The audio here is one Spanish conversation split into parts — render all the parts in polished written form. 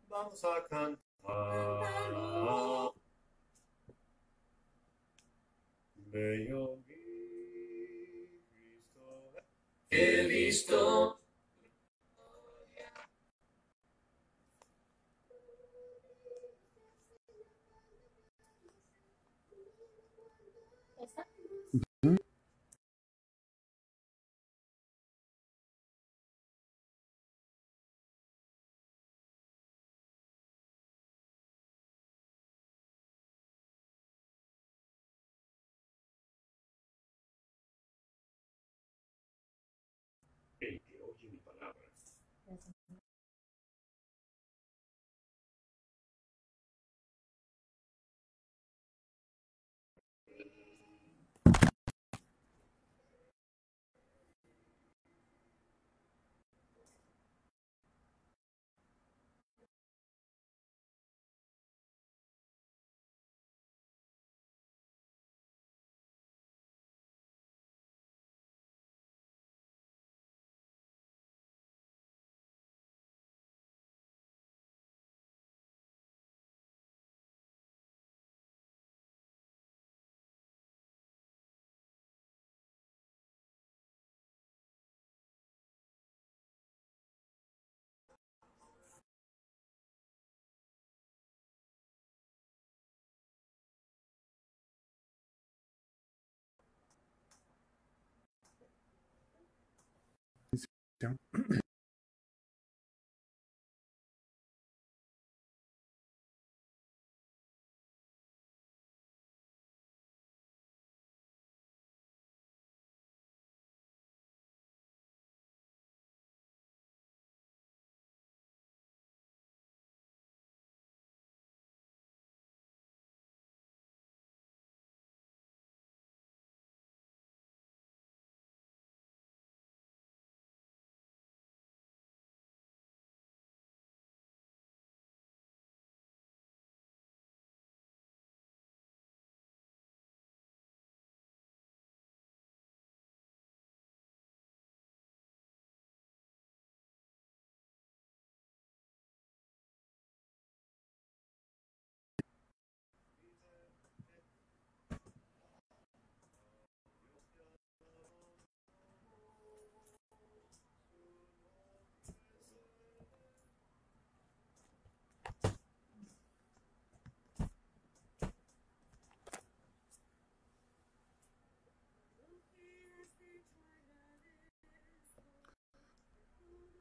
Vamos a cantar. Bello Cristo, he visto. El que oye mi palabra.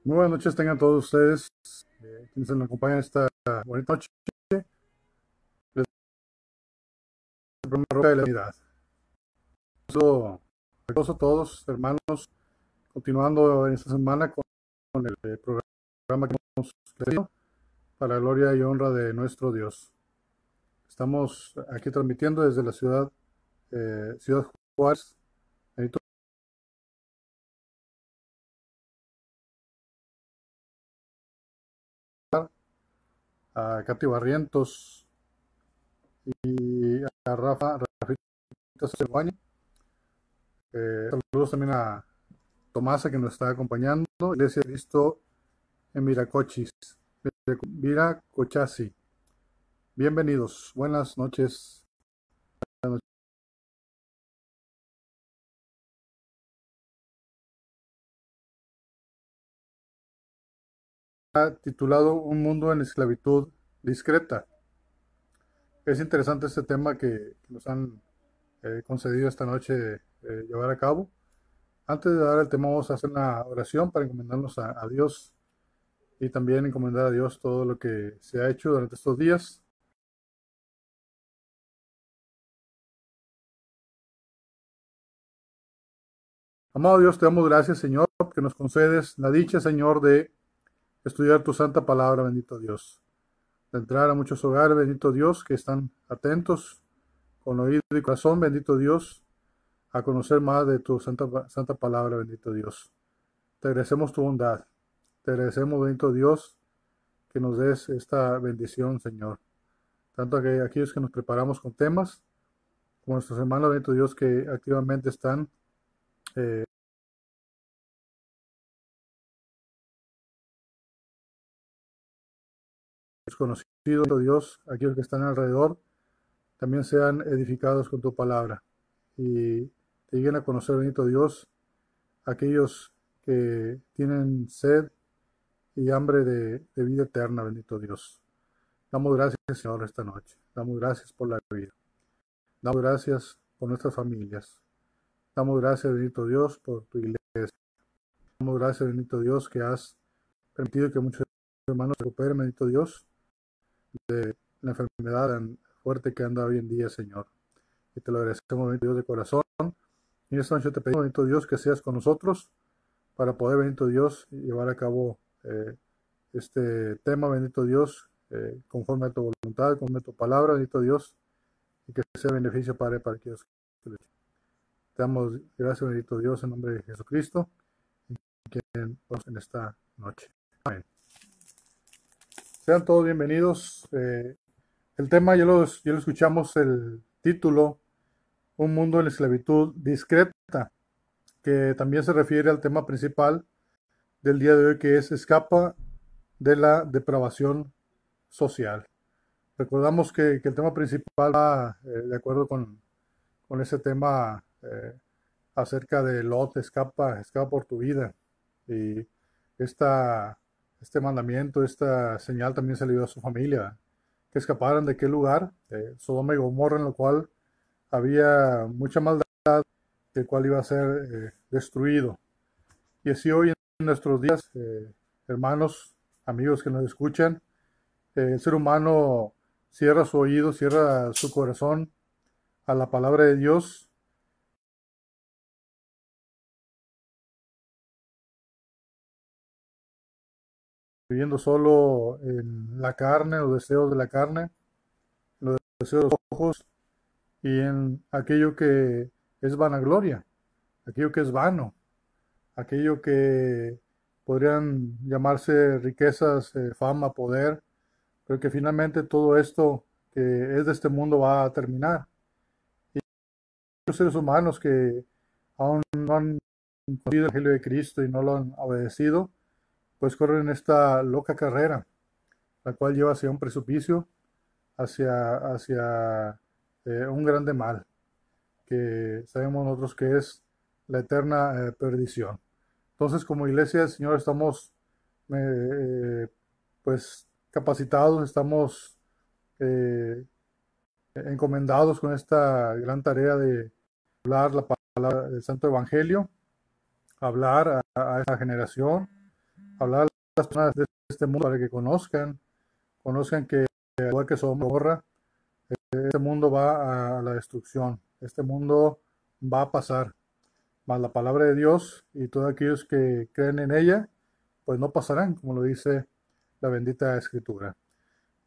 Muy buenas noches tengan todos ustedes, quienes nos acompañan esta bonita noche. Les programa Roca de la Unidad. Saludos a todos, hermanos, continuando en esta semana con el programa que hemos tenido para la gloria y honra de nuestro Dios. Estamos aquí transmitiendo desde la Ciudad Juárez. A Katy Barrientos y a Rafita Cervaña. Saludos también a Tomasa que nos está acompañando, Iglesia de Cristo en Viracochasi. Bienvenidos, buenas noches. Titulado Un mundo en esclavitud discreta. Es interesante este tema que nos han concedido esta noche llevar a cabo. Antes de dar el tema, vamos a hacer una oración para encomendarnos a Dios y también encomendar a Dios todo lo que se ha hecho durante estos días. Amado Dios, te damos gracias, Señor, que nos concedes la dicha, Señor, de estudiar tu santa palabra, bendito Dios. De entrar a muchos hogares, bendito Dios, que están atentos con oído y corazón, bendito Dios, a conocer más de tu santa palabra, bendito Dios. Te agradecemos tu bondad. Te agradecemos, bendito Dios, que nos des esta bendición, Señor. Tanto que aquellos que nos preparamos con temas, como nuestros hermanos, bendito Dios, que activamente están desconocidos, bendito Dios, aquellos que están alrededor, también sean edificados con tu palabra. Y te lleguen a conocer, bendito Dios, aquellos que tienen sed y hambre de vida eterna, bendito Dios. Damos gracias, Señor, esta noche. Damos gracias por la vida. Damos gracias por nuestras familias. Damos gracias, bendito Dios, por tu iglesia. Damos gracias, bendito Dios, que has permitido que muchos hermanos se recuperen, bendito Dios, de la enfermedad tan fuerte que anda hoy en día, Señor. Y te lo agradecemos, bendito Dios, de corazón. Y esta noche te pedimos, bendito Dios, que seas con nosotros para poder, bendito Dios, llevar a cabo este tema, bendito Dios, conforme a tu voluntad, conforme a tu palabra, bendito Dios, y que sea beneficio, Padre, para aquellos que lo escuchan. Te damos gracias, bendito Dios, en nombre de Jesucristo, y quien en esta noche. Amén. Sean todos bienvenidos. El tema ya lo escuchamos, el título, Un mundo en esclavitud discreta, que también se refiere al tema principal del día de hoy, que es escapa de la depravación social. Recordamos que el tema principal va de acuerdo con ese tema acerca de Lot, escapa por tu vida. Y este mandamiento, esta señal también se le dio a su familia, que escaparan de qué lugar, Sodoma y Gomorra, en lo cual había mucha maldad, el cual iba a ser destruido. Y así hoy en nuestros días, hermanos, amigos que nos escuchan, el ser humano cierra su oído, cierra su corazón a la palabra de Dios, viviendo solo en la carne, los deseos de la carne, los deseos de los ojos y en aquello que es vanagloria, aquello que es vano, aquello que podrían llamarse riquezas, fama, poder, pero que finalmente todo esto que es de este mundo va a terminar. Y los seres humanos que aún no han conocido el Evangelio de Cristo y no lo han obedecido, pues corren esta loca carrera, la cual lleva hacia un precipicio, hacia un grande mal, que sabemos nosotros que es la eterna perdición. Entonces, como iglesia del Señor estamos pues capacitados, estamos encomendados con esta gran tarea de hablar la palabra del Santo Evangelio, hablar a esta generación, hablar a las personas de este mundo para que conozcan que igual que Sodoma y Gomorra, este mundo va a la destrucción, este mundo va a pasar, mas la palabra de Dios y todos aquellos que creen en ella, pues no pasarán, como lo dice la bendita Escritura.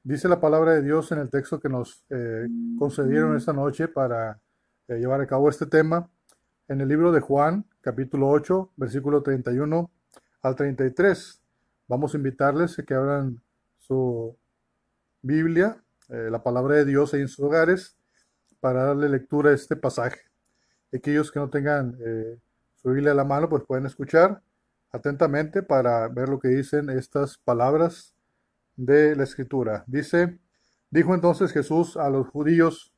Dice la palabra de Dios en el texto que nos concedieron esta noche para llevar a cabo este tema, en el libro de Juan, capítulo 8, versículo 31 al 33. Vamos a invitarles a que abran su Biblia, la palabra de Dios ahí en sus hogares, para darle lectura a este pasaje. Aquellos que no tengan su Biblia a la mano, pues pueden escuchar atentamente para ver lo que dicen estas palabras de la Escritura. Dijo entonces Jesús a los judíos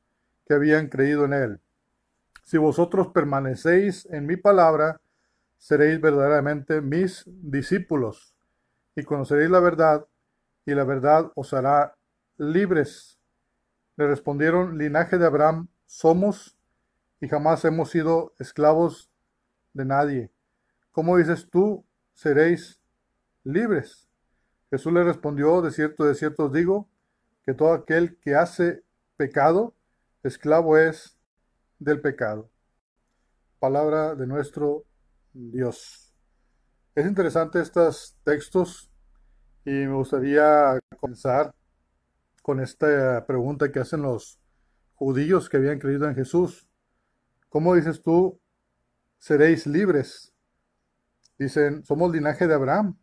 que habían creído en él: si vosotros permanecéis en mi palabra, seréis verdaderamente mis discípulos, y conoceréis la verdad, y la verdad os hará libres. Le respondieron: linaje de Abraham somos, y jamás hemos sido esclavos de nadie. ¿Cómo dices tú, seréis libres? Jesús le respondió, de cierto os digo, que todo aquel que hace pecado, esclavo es del pecado. Palabra de nuestro Dios. Es interesante estos textos y me gustaría comenzar con esta pregunta que hacen los judíos que habían creído en Jesús. ¿Cómo dices tú, seréis libres? Dicen, somos linaje de Abraham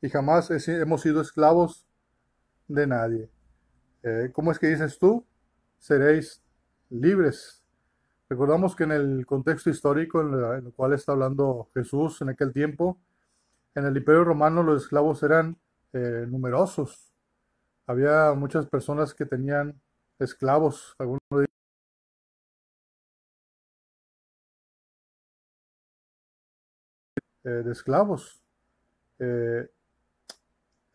y jamás hemos sido esclavos de nadie. ¿Cómo es que dices tú? Seréis libres. Recordamos que en el contexto histórico en el cual está hablando Jesús en aquel tiempo, en el Imperio Romano los esclavos eran numerosos. Había muchas personas que tenían esclavos, algunos de esclavos. Eh,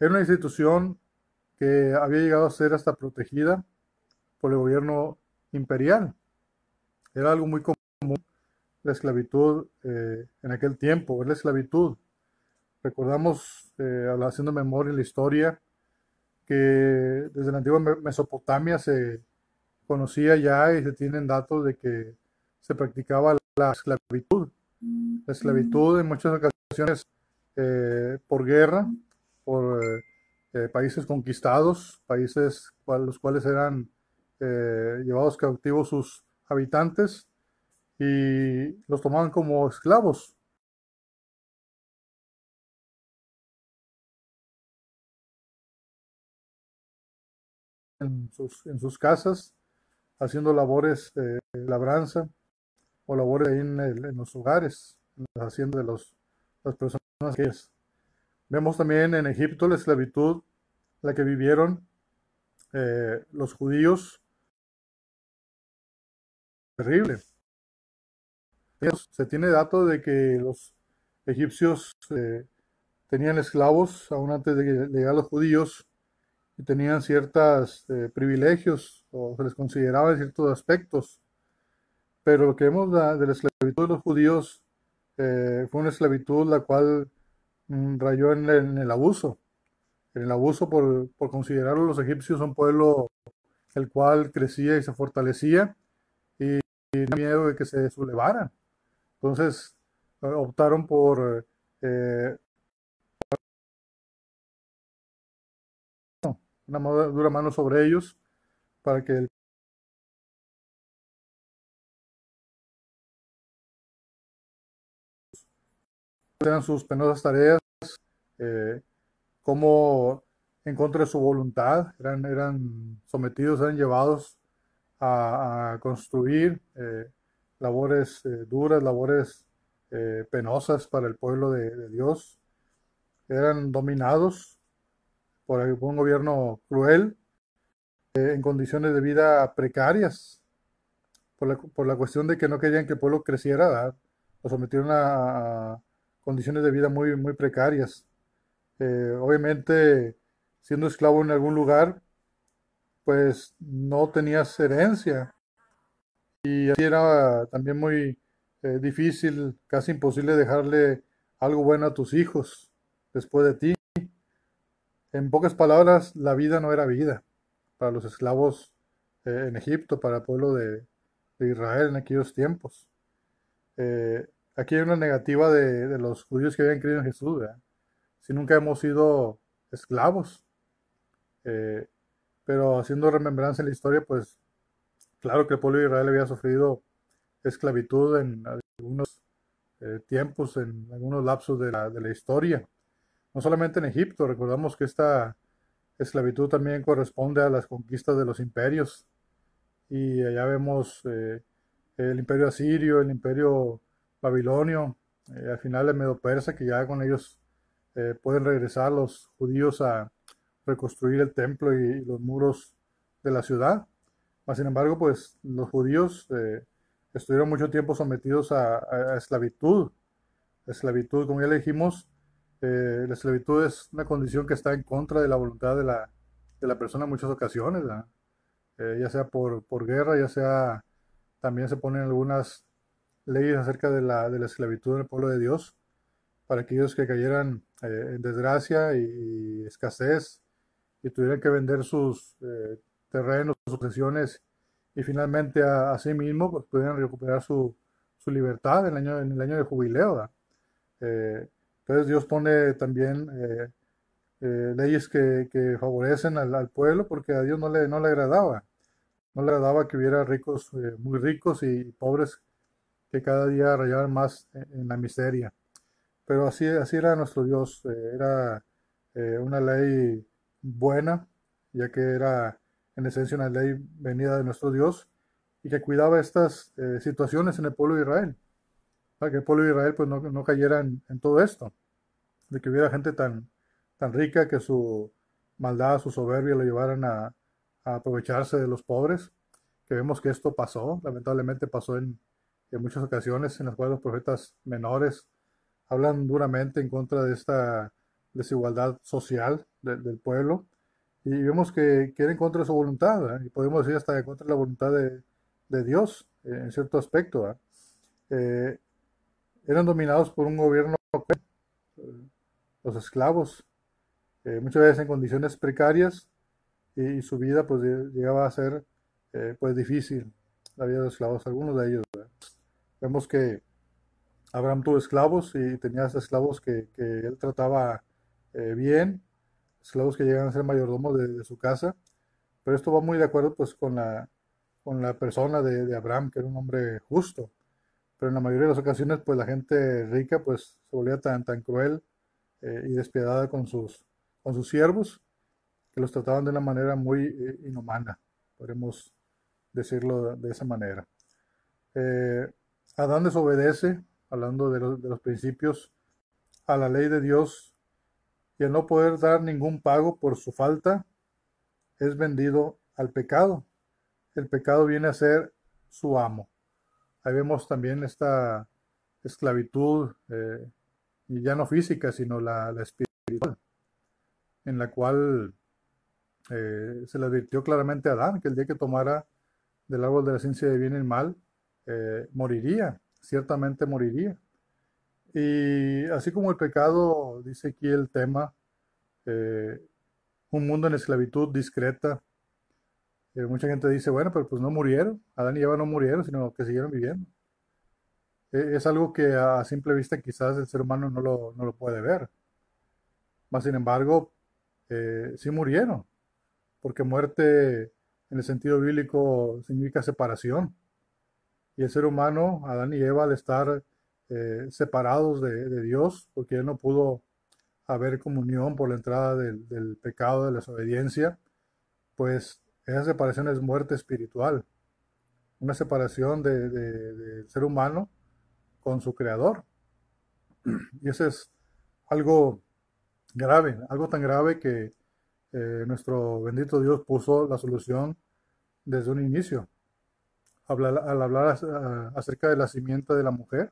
Era una institución que había llegado a ser hasta protegida por el gobierno imperial. Era algo muy común la esclavitud en aquel tiempo, es la esclavitud. Recordamos, haciendo memoria en la historia, que desde la antigua Mesopotamia se conocía ya y se tienen datos de que se practicaba la esclavitud. La esclavitud en muchas ocasiones por guerra, por países conquistados, países los cuales eran llevados cautivos sus habitantes y los tomaban como esclavos. En sus casas, haciendo labores de labranza o labores ahí en los hogares, en las haciendas de las personas que es. Vemos también en Egipto la esclavitud, la que vivieron los judíos, terrible. Se tiene datos de que los egipcios tenían esclavos aún antes de llegar a los judíos y tenían ciertos privilegios o se les consideraba en ciertos aspectos. Pero lo que vemos de la esclavitud de los judíos fue una esclavitud la cual rayó en el abuso. En el abuso por considerar a los egipcios un pueblo el cual crecía y se fortalecía y tenía miedo de que se sublevaran. Entonces optaron por una dura mano sobre ellos para que eran sus penosas tareas, eh, como en contra de su voluntad eran sometidos, eran llevados a construir labores duras, labores penosas para el pueblo de Dios. Eran dominados por un gobierno cruel, en condiciones de vida precarias, por la cuestión de que no querían que el pueblo creciera, ¿verdad? Lo sometieron a condiciones de vida muy, muy precarias. Obviamente, siendo esclavo en algún lugar, pues no tenías herencia y así era también muy difícil, casi imposible dejarle algo bueno a tus hijos después de ti. En pocas palabras, la vida no era vida para los esclavos en Egipto, para el pueblo de Israel en aquellos tiempos. Aquí hay una negativa de los judíos que habían creído en Jesús, ¿verdad? Si nunca hemos sido esclavos, eh, pero haciendo remembranza en la historia, pues claro que el pueblo de Israel había sufrido esclavitud en algunos tiempos, en algunos lapsos de la historia. No solamente en Egipto, recordamos que esta esclavitud también corresponde a las conquistas de los imperios. Y allá vemos el imperio asirio, el imperio babilonio, al final el medo persa, que ya con ellos pueden regresar los judíos a reconstruir el templo y los muros de la ciudad. Mas, sin embargo, pues los judíos estuvieron mucho tiempo sometidos a esclavitud. La esclavitud, como ya le dijimos, la esclavitud es una condición que está en contra de la voluntad de la persona en muchas ocasiones, ¿verdad? Ya sea por guerra, ya sea también se ponen algunas leyes acerca de la esclavitud en el pueblo de Dios. para aquellos que cayeran en desgracia y escasez y tuvieran que vender sus terrenos, sus posesiones y finalmente a sí mismo pues, pudieran recuperar su libertad en el año de jubileo. ¿Verdad? Entonces Dios pone también leyes que favorecen al pueblo porque a Dios no le agradaba. No le agradaba que hubiera ricos muy ricos y pobres que cada día rayaban más en la miseria. Pero así era nuestro Dios. Era una ley buena, ya que era en esencia una ley venida de nuestro Dios y que cuidaba estas situaciones en el pueblo de Israel, para que el pueblo de Israel pues no cayera en todo esto, de que hubiera gente tan rica que su maldad, su soberbia lo llevaran a aprovecharse de los pobres, que vemos que esto pasó, lamentablemente pasó en muchas ocasiones en las cuales los profetas menores hablan duramente en contra de esta desigualdad social del pueblo y vemos que era en contra de su voluntad, ¿verdad? Y podemos decir hasta en contra de la voluntad de Dios en cierto aspecto. ¿Verdad? Eh, Eran dominados por un gobierno, los esclavos, muchas veces en condiciones precarias y su vida pues llegaba a ser pues difícil, la vida de los esclavos, algunos de ellos. ¿Verdad? Vemos que Abraham tuvo esclavos y tenía esclavos que él trataba bien, esclavos que llegan a ser mayordomos de su casa, pero esto va muy de acuerdo pues con la persona de Abraham, que era un hombre justo, pero en la mayoría de las ocasiones pues la gente rica pues se volvía tan cruel y despiadada con sus siervos, que los trataban de una manera muy inhumana, podemos decirlo de esa manera. Eh, Adán desobedece, hablando de los principios, a la ley de Dios y al no poder dar ningún pago por su falta, es vendido al pecado. El pecado viene a ser su amo. Ahí vemos también esta esclavitud, y ya no física, sino la espiritual, en la cual se le advirtió claramente a Adán que el día que tomara del árbol de la ciencia de bien y mal, moriría, ciertamente moriría. Y así como el pecado, dice aquí el tema, eh, un mundo en esclavitud discreta. Mucha gente dice, bueno, pero pues no murieron, Adán y Eva no murieron, sino que siguieron viviendo. Es algo que a simple vista quizás el ser humano no lo puede ver. Más sin embargo, sí murieron, porque muerte en el sentido bíblico significa separación. Y el ser humano, Adán y Eva, al estar separados de Dios, porque él no pudo haber comunión por la entrada del pecado, de la desobediencia, pues esa separación es muerte espiritual, una separación del ser humano con su creador. Y eso es algo grave, algo tan grave que nuestro bendito Dios puso la solución desde un inicio. Al hablar acerca de la simiente de la mujer,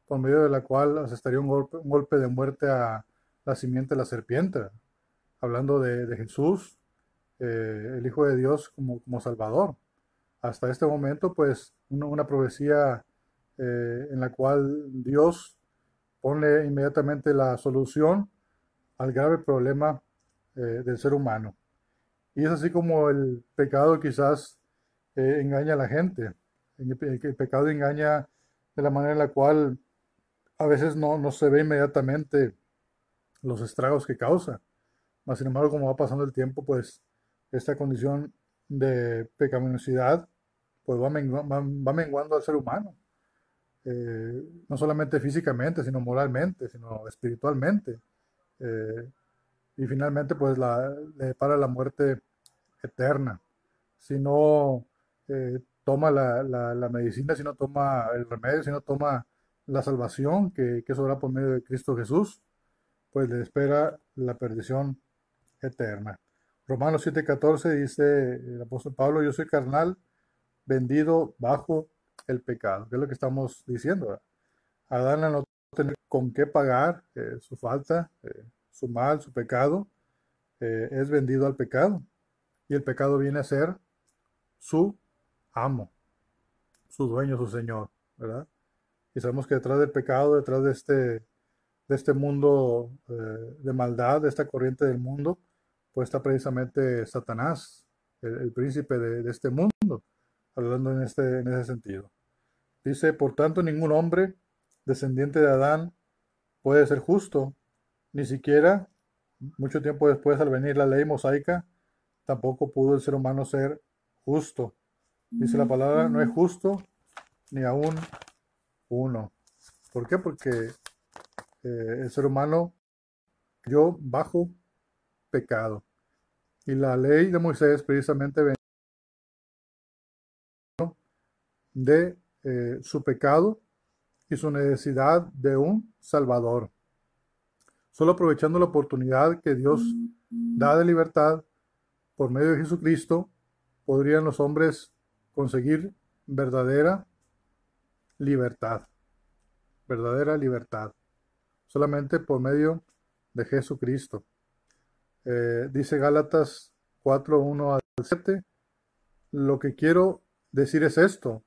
por medio de la cual asestaría un golpe de muerte a la simiente de la serpiente, hablando de Jesús, el Hijo de Dios como Salvador. Hasta este momento, pues, una profecía en la cual Dios pone inmediatamente la solución al grave problema del ser humano. Y es así como el pecado quizás engaña a la gente. El pecado engaña de la manera en la cual a veces no se ve inmediatamente los estragos que causa. Mas, sin embargo, como va pasando el tiempo, pues esta condición de pecaminosidad pues va menguando al ser humano. No solamente físicamente, sino moralmente, sino espiritualmente. Eh, y finalmente, pues le depara la muerte eterna. Si no toma la medicina, si no toma el remedio, si no toma la salvación que es obra por medio de Cristo Jesús, pues le espera la perdición eterna. Romanos 7:14 dice el apóstol Pablo, yo soy carnal, vendido bajo el pecado. ¿Qué es lo que estamos diciendo? ¿Verdad? Adán al no tener con qué pagar su falta, su mal, su pecado, es vendido al pecado. Y el pecado viene a ser su amo, su dueño, su señor, ¿verdad? Y sabemos que detrás del pecado, detrás de este de este mundo de maldad, de esta corriente del mundo, pues está precisamente Satanás, el príncipe de este mundo, hablando en ese sentido. Dice, por tanto, ningún hombre descendiente de Adán puede ser justo, ni siquiera mucho tiempo después, al venir la ley mosaica, tampoco pudo el ser humano ser justo. Dice la palabra, no es justo ni aún uno. ¿Por qué? Porque el ser humano cayó bajo pecado. Y la ley de Moisés precisamente venía de su pecado y su necesidad de un Salvador. Solo aprovechando la oportunidad que Dios da de libertad por medio de Jesucristo, podrían los hombres conseguir verdadera libertad. Verdadera libertad. Solamente por medio de Jesucristo. Dice Gálatas 4, 1 al 7. Lo que quiero decir es esto.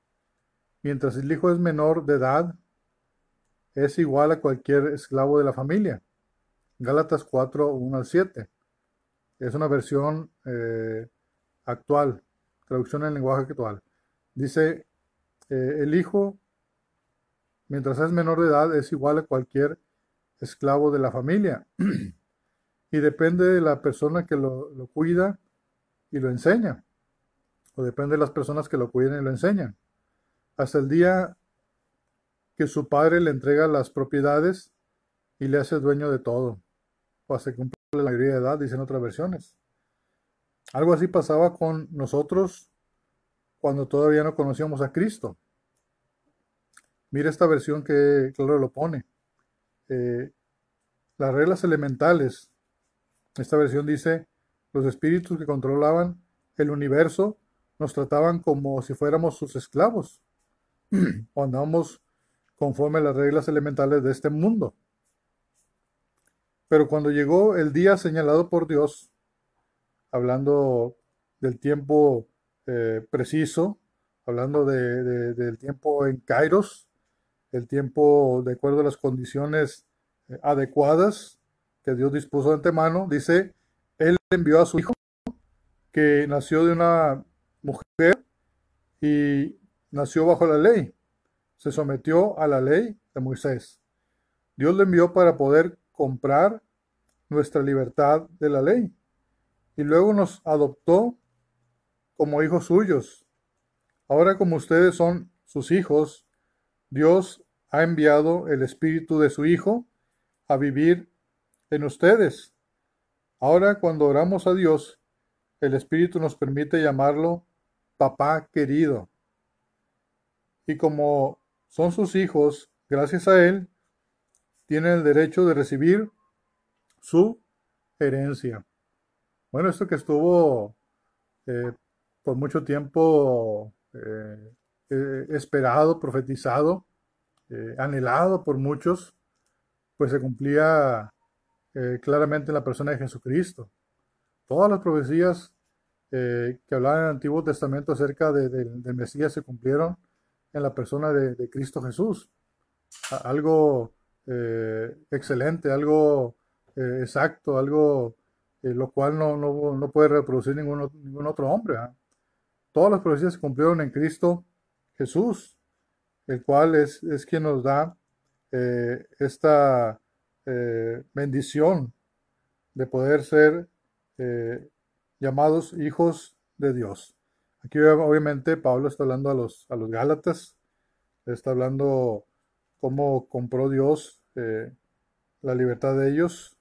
Mientras el hijo es menor de edad, es igual a cualquier esclavo de la familia. Gálatas 4, 1 al 7. Es una versión actual, traducción en lenguaje actual. Dice, el hijo, mientras es menor de edad, es igual a cualquier esclavo de la familia. Y depende de la persona que lo cuida y lo enseña. O depende de las personas que lo cuiden y lo enseñan. Hasta el día que su padre le entrega las propiedades y le hace dueño de todo. O hasta que cumple la mayoría de edad, dicen otras versiones. Algo así pasaba con nosotros cuando todavía no conocíamos a Cristo. Mira esta versión que claro lo pone. Las reglas elementales. Esta versión dice, los espíritus que controlaban el universo nos trataban como si fuéramos sus esclavos. O andábamos conforme a las reglas elementales de este mundo. Pero cuando llegó el día señalado por Dios, hablando del tiempo preciso, hablando del tiempo en Kairos, el tiempo de acuerdo a las condiciones adecuadas que Dios dispuso de antemano, dice, Él envió a su hijo, que nació de una mujer y nació bajo la ley, se sometió a la ley de Moisés. Dios le envió para poder comprar nuestra libertad de la ley y luego nos adoptó como hijos suyos. Ahora, como ustedes son sus hijos, Dios ha enviado el espíritu de su hijo a vivir en ustedes. Ahora, cuando oramos a Dios, el espíritu nos permite llamarlo papá querido. Y como son sus hijos, gracias a él, tienen el derecho de recibir su herencia. Bueno, esto que estuvo por mucho tiempo esperado, profetizado, anhelado por muchos, pues se cumplía claramente en la persona de Jesucristo. Todas las profecías que hablaban en el Antiguo Testamento acerca del Mesías se cumplieron en la persona de Cristo Jesús. Algo excelente, algo exacto, algo lo cual no puede reproducir ningún otro hombre. Todas las profecías se cumplieron en Cristo Jesús, el cual es quien nos da esta bendición de poder ser llamados hijos de Dios. Aquí obviamente Pablo está hablando a los Gálatas, está hablando cómo compró Dios la libertad de ellos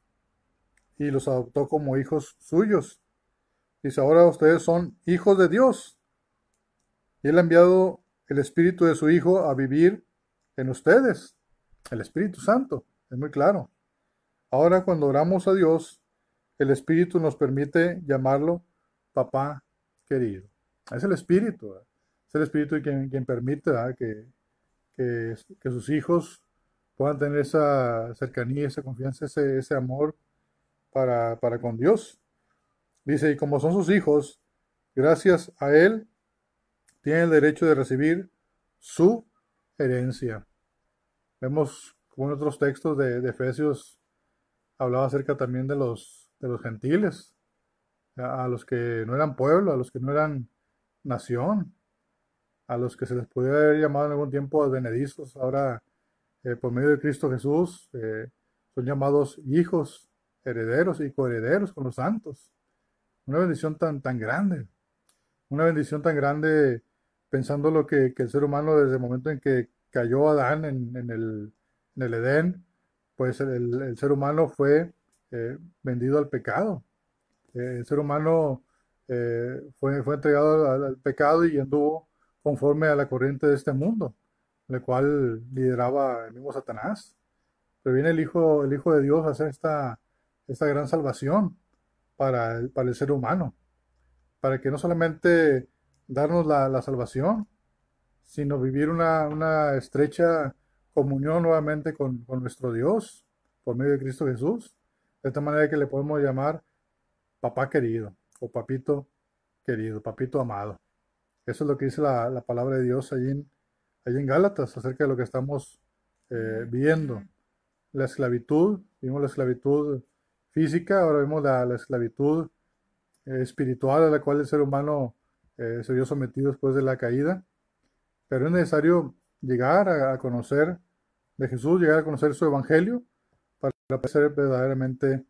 y los adoptó como hijos suyos. Dice, ahora ustedes son hijos de Dios. Y Él ha enviado el Espíritu de su Hijo a vivir en ustedes. El Espíritu Santo, es muy claro. Ahora cuando oramos a Dios, el Espíritu nos permite llamarlo papá querido. Es el Espíritu, ¿verdad? Es el Espíritu quien permite que sus hijos puedan tener esa cercanía, esa confianza, ese amor para con Dios. Dice, y como son sus hijos, gracias a Él, tienen el derecho de recibir su herencia. Vemos como en otros textos de Efesios, hablaba acerca también de los gentiles, a los que no eran pueblo, a los que no eran nación, a los que se les podía haber llamado en algún tiempo advenedizos. Ahora, por medio de Cristo Jesús, son llamados hijos, herederos y coherederos con los santos. Una bendición tan grande, una bendición tan grande, pensando lo que el ser humano desde el momento en que cayó Adán en el Edén, pues el ser humano fue vendido al pecado. El ser humano fue entregado al pecado y anduvo conforme a la corriente de este mundo, el cual lideraba el mismo Satanás. Pero viene el Hijo de Dios a hacer esta gran salvación para el ser humano, para que no solamente darnos la salvación, sino vivir una estrecha comunión nuevamente con nuestro Dios por medio de Cristo Jesús, de esta manera que le podemos llamar papá querido o papito querido, papito amado. Eso es lo que dice la palabra de Dios allí en Gálatas acerca de lo que estamos viendo. La esclavitud, vimos la esclavitud física, ahora vemos la esclavitud espiritual a la cual el ser humano se vio sometido después de la caída. Pero es necesario llegar a conocer de Jesús, llegar a conocer su evangelio para poder ser verdaderamente